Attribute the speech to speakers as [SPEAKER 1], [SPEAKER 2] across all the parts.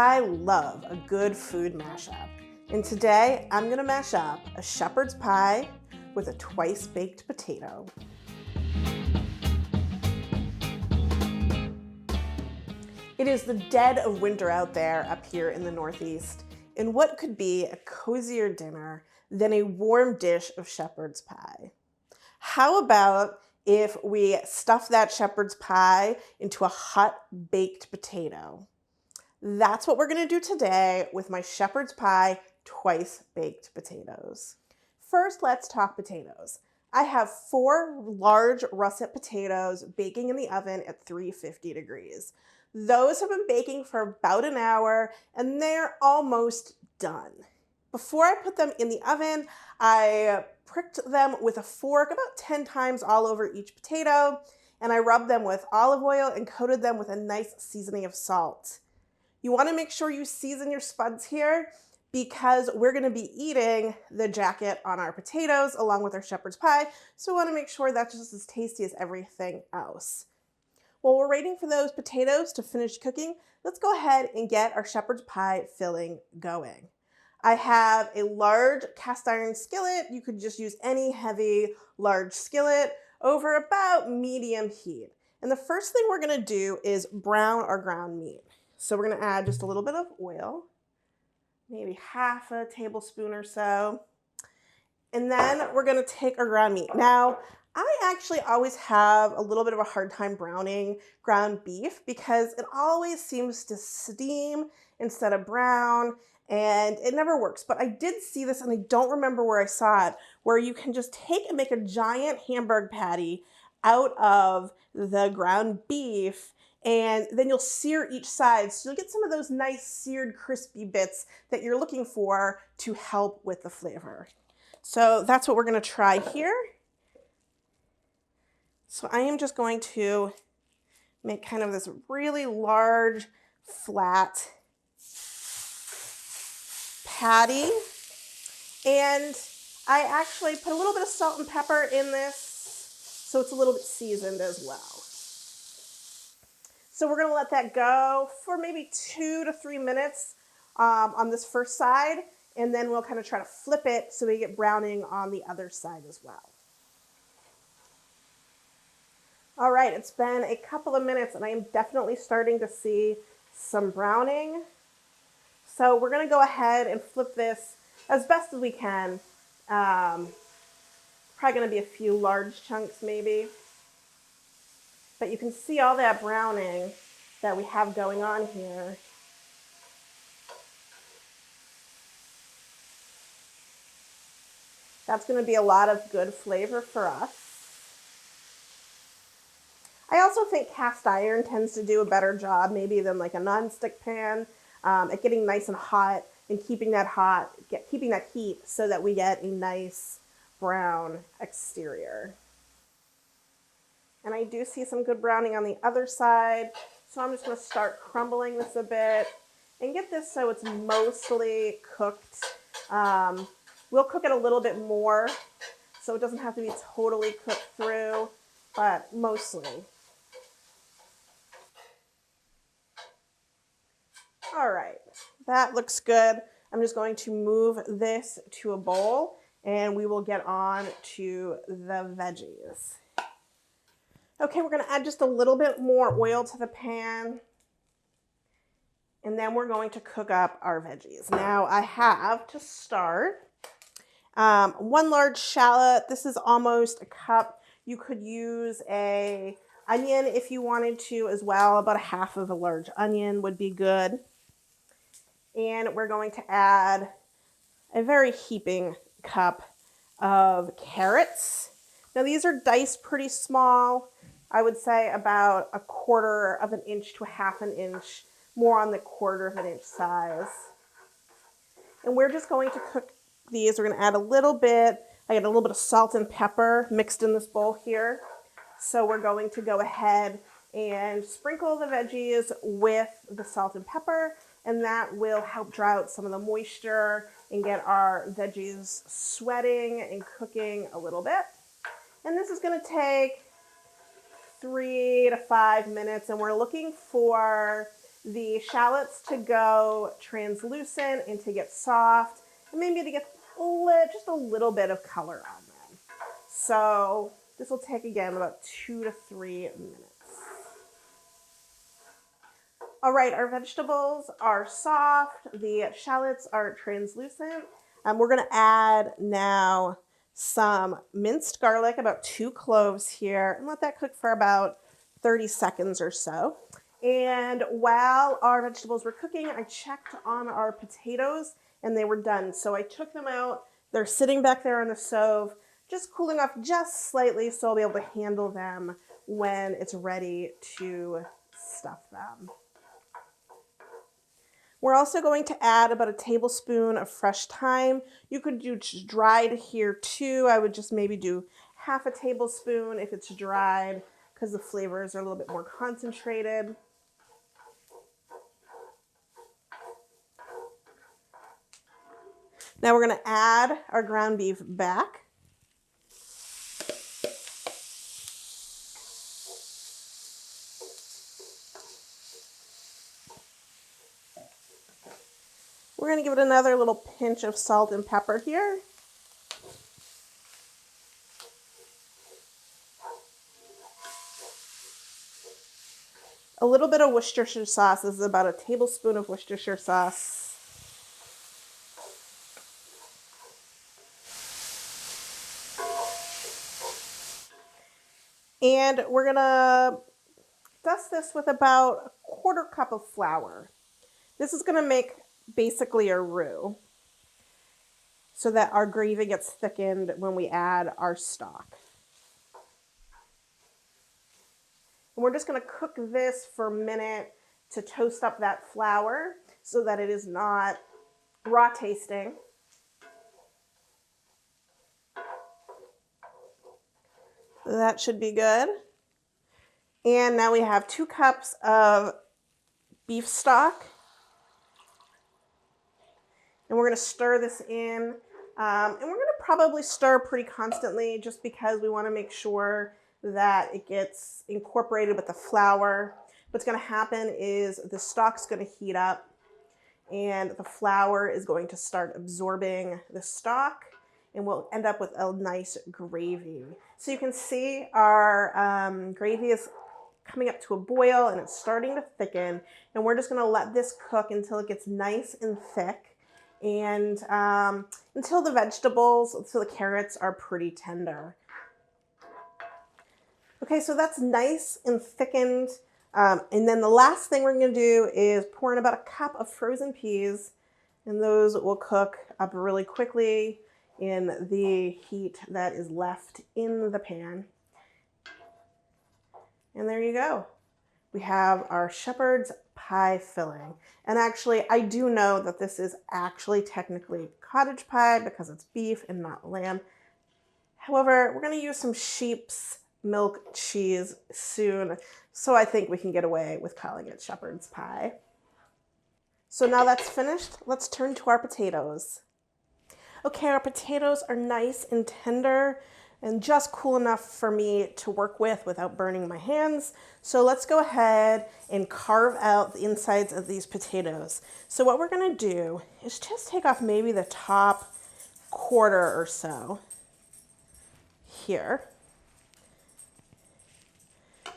[SPEAKER 1] I love a good food mashup. And today I'm going to mash up a shepherd's pie with a twice baked potato. It is the dead of winter out there up here in the Northeast, and what could be a cozier dinner than a warm dish of shepherd's pie? How about if we stuff that shepherd's pie into a hot baked potato? That's what we're going to do today with my shepherd's pie twice baked potatoes. First, let's talk potatoes. I have 4 large russet potatoes baking in the oven at 350 degrees. Those have been baking for about an hour and they're almost done. Before I put them in the oven, I pricked them with a fork about 10 times all over each potato, and I rubbed them with olive oil and coated them with a nice seasoning of salt. You want to make sure you season your spuds here because we're going to be eating the jacket on our potatoes along with our shepherd's pie, so we want to make sure that's just as tasty as everything else. While we're waiting for those potatoes to finish cooking, let's go ahead and get our shepherd's pie filling going. I have a large cast iron skillet. You could just use any heavy, large skillet over about medium heat. And the first thing we're going to do is brown our ground meat. So we're going to add just a little bit of oil, maybe half a tablespoon or so. And then we're going to take our ground meat. Now, I actually always have a little bit of a hard time browning ground beef because it always seems to steam instead of brown, and it never works. But I did see this, and I don't remember where I saw it, where you can just take and make a giant hamburger patty out of the ground beef, and then you'll sear each side. So you'll get some of those nice seared crispy bits that you're looking for to help with the flavor. So that's what we're going to try here. So I am just going to make kind of this really large, flat patty. And I actually put a little bit of salt and pepper in this so it's a little bit seasoned as well. So we're going to let that go for maybe 2 to 3 minutes on this first side, and then we'll kind of try to flip it so we get browning on the other side as well. All right, it's been a couple of minutes and I am definitely starting to see some browning. So we're going to go ahead and flip this as best as we can. Probably going to be a few large chunks maybe. But you can see all that browning that we have going on here. That's going to be a lot of good flavor for us. I also think cast iron tends to do a better job maybe than like a non-stick pan at getting nice and hot and keeping that heat so that we get a nice brown exterior. And I do see some good browning on the other side, so I'm just going to start crumbling this a bit and get this so it's mostly cooked. We'll cook it a little bit more, so it doesn't have to be totally cooked through, but mostly. All right, that looks good. I'm just going to move this to a bowl and we will get on to the veggies. Okay, we're going to add just a little bit more oil to the pan, and then we're going to cook up our veggies. Now I have to start 1 large shallot. This is almost a cup. You could use an onion if you wanted to as well. About a half of a large onion would be good. And we're going to add a very heaping cup of carrots. Now these are diced pretty small. I would say about 1/4 of an inch to 1/2 an inch, more on the 1/4 of an inch size. And we're just going to cook these. We're going to add a little bit. I got a little bit of salt and pepper mixed in this bowl here. So we're going to go ahead and sprinkle the veggies with the salt and pepper, and that will help dry out some of the moisture and get our veggies sweating and cooking a little bit. And this is going to take 3 to 5 minutes, and we're looking for the shallots to go translucent and to get soft, and maybe to get just a little bit of color on them. So this will take, again, about 2 to 3 minutes. All right, our vegetables are soft. The shallots are translucent. We're going to add now some minced garlic, about 2 cloves here, and let that cook for about 30 seconds or so. And while our vegetables were cooking, I checked on our potatoes and they were done. So I took them out. They're sitting back there on the stove, just cooling off just slightly so I'll be able to handle them when it's ready to stuff them. We're also going to add about a tablespoon of fresh thyme. You could do dried here too. I would just maybe do half a tablespoon if it's dried because the flavors are a little bit more concentrated. Now we're going to add our ground beef back. We're going to give it another little pinch of salt and pepper here. A little bit of Worcestershire sauce. This is about a tablespoon of Worcestershire sauce. And we're going to dust this with about a 1/4 cup of flour. This is going to make basically a roux so that our gravy gets thickened when we add our stock. And we're just going to cook this for a minute to toast up that flour so that it is not raw tasting. That should be good. And now we have 2 cups of beef stock. And we're going to stir this in. And we're going to probably stir pretty constantly just because we want to make sure that it gets incorporated with the flour. What's going to happen is the stock's going to heat up and the flour is going to start absorbing the stock, and we'll end up with a nice gravy. So you can see our gravy is coming up to a boil and it's starting to thicken, and we're just going to let this cook until it gets nice and thick and until the vegetables, so the carrots are pretty tender. Okay, so that's nice and thickened. And then the last thing we're going to do is pour in about a cup of frozen peas, and those will cook up really quickly in the heat that is left in the pan. And there you go. We have our shepherd's pie filling. And actually, I do know that this is actually technically cottage pie because it's beef and not lamb. However, we're going to use some sheep's milk cheese soon, so I think we can get away with calling it shepherd's pie. So now that's finished, let's turn to our potatoes. Okay, our potatoes are nice and tender and just cool enough for me to work with without burning my hands. So let's go ahead and carve out the insides of these potatoes. So what we're going to do is just take off maybe the top 1/4 or so here.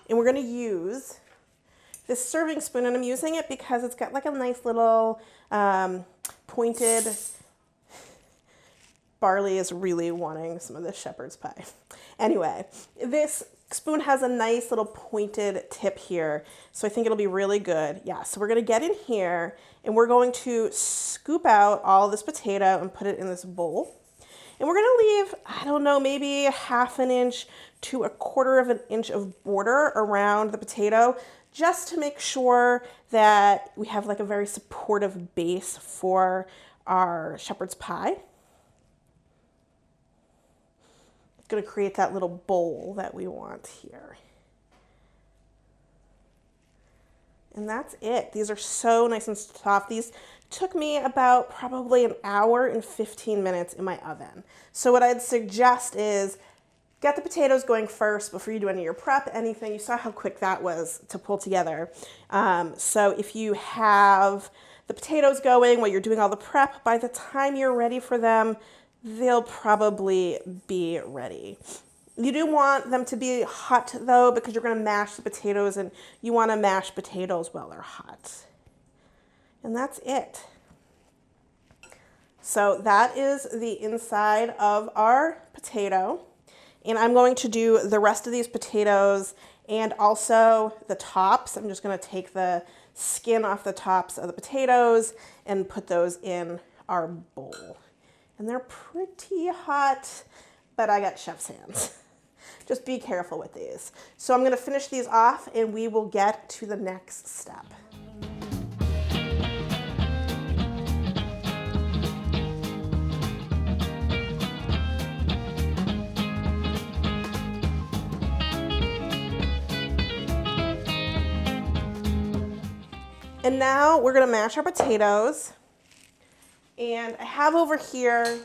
[SPEAKER 1] And we're going to use this serving spoon, and I'm using it because it's got like a nice little pointed. Barley is really wanting some of this shepherd's pie. Anyway, this spoon has a nice little pointed tip here, so I think it'll be really good. Yeah, so we're going to get in here, and we're going to scoop out all this potato and put it in this bowl. And we're going to leave, I don't know, maybe 1/2 inch to 1/4 inch of border around the potato, just to make sure that we have like a very supportive base for our shepherd's pie. Going to create that little bowl that we want here. And that's it. These are so nice and soft. These took me about probably 1 hour and 15 minutes in my oven. So what I'd suggest is Get the potatoes going first before you do any of your prep, anything. You saw how quick that was to pull together. So if you have the potatoes going while you're doing all the prep, by the time you're ready for them, they'll probably be ready. You do want them to be hot though, because you're going to mash the potatoes, and you want to mash potatoes while they're hot. And that's it. So that is the inside of our potato. And I'm going to do the rest of these potatoes and also the tops. I'm just going to take the skin off the tops of the potatoes and put those in our bowl. And they're pretty hot, but I got chef's hands. Just be careful with these. So I'm going to finish these off and we will get to the next step. And now we're going to mash our potatoes. And I have over here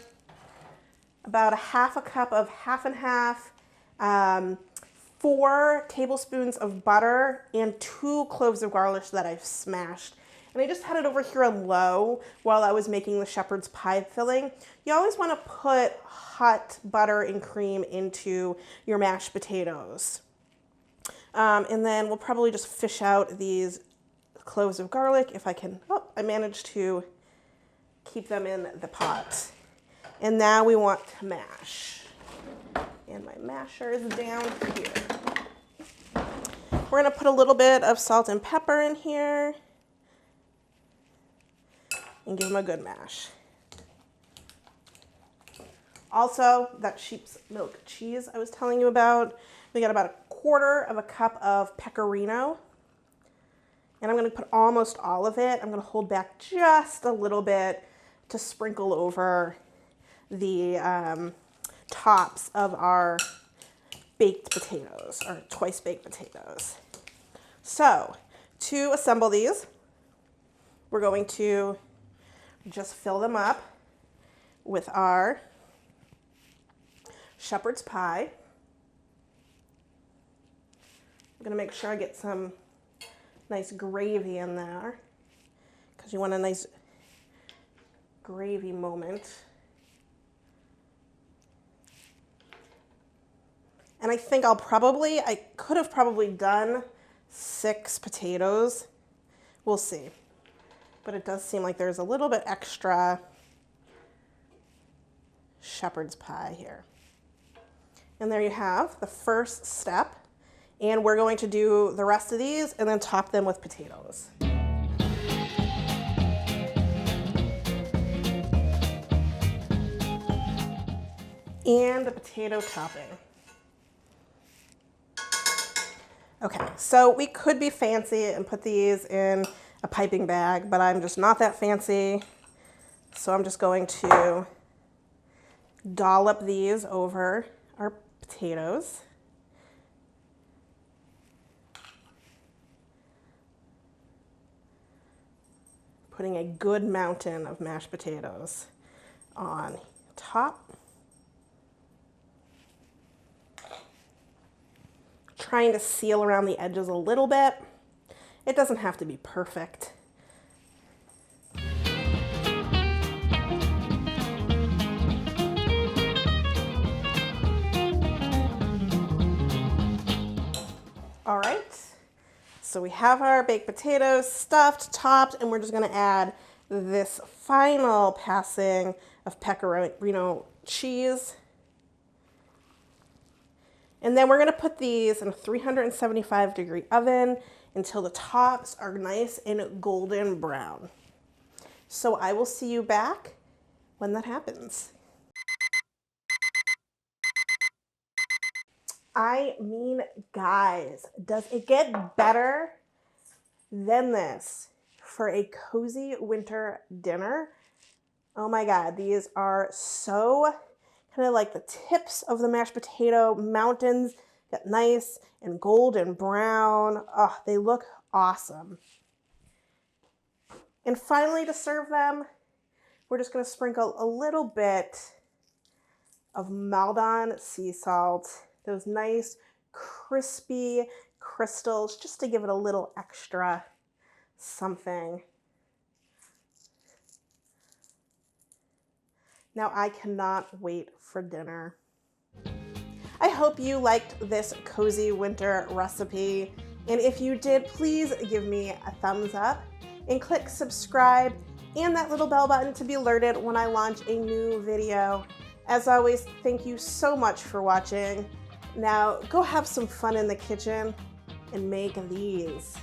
[SPEAKER 1] about a half a cup of half and half, 4 tablespoons of butter, and 2 cloves of garlic that I've smashed. And I just had it over here on low while I was making the shepherd's pie filling. You always want to put hot butter and cream into your mashed potatoes. And then we'll probably just fish out these cloves of garlic if I can. Oh, I managed to keep them in the pot. And now we want to mash. And my masher is down here. We're going to put a little bit of salt and pepper in here and give them a good mash. Also, that sheep's milk cheese I was telling you about, we got about 1/4 cup of pecorino. And I'm going to put almost all of it. I'm going to hold back just a little bit to sprinkle over the tops of our baked potatoes, or twice baked potatoes. So to assemble these, we're going to just fill them up with our shepherd's pie. I'm going to make sure I get some nice gravy in there, because you want a nice gravy moment. And I think I could have probably done 6 potatoes. We'll see. But it does seem like there's a little bit extra shepherd's pie here. And there you have the first step. And we're going to do the rest of these and then top them with potatoes. And the potato topping. Okay, so we could be fancy and put these in a piping bag, but I'm just not that fancy. So I'm just going to dollop these over our potatoes. Putting a good mountain of mashed potatoes on top. Trying to seal around the edges a little bit. It doesn't have to be perfect. All right. So we have our baked potatoes stuffed, topped, and we're just going to add this final passing of pecorino cheese. And then we're going to put these in a 375-degree oven until the tops are nice and golden brown. So I will see you back when that happens. I mean, guys, does it get better than this for a cozy winter dinner? Oh my God, these are so kind of like the tips of the mashed potato mountains, get nice and golden brown. Oh, they look awesome. And finally, to serve them, we're just going to sprinkle a little bit of Maldon sea salt those nice, crispy crystals just to give it a little extra something. Now I cannot wait for dinner. I hope you liked this cozy winter recipe. And if you did, please give me a thumbs up and click subscribe and that little bell button to be alerted when I launch a new video. As always, thank you so much for watching. Now go have some fun in the kitchen and make these.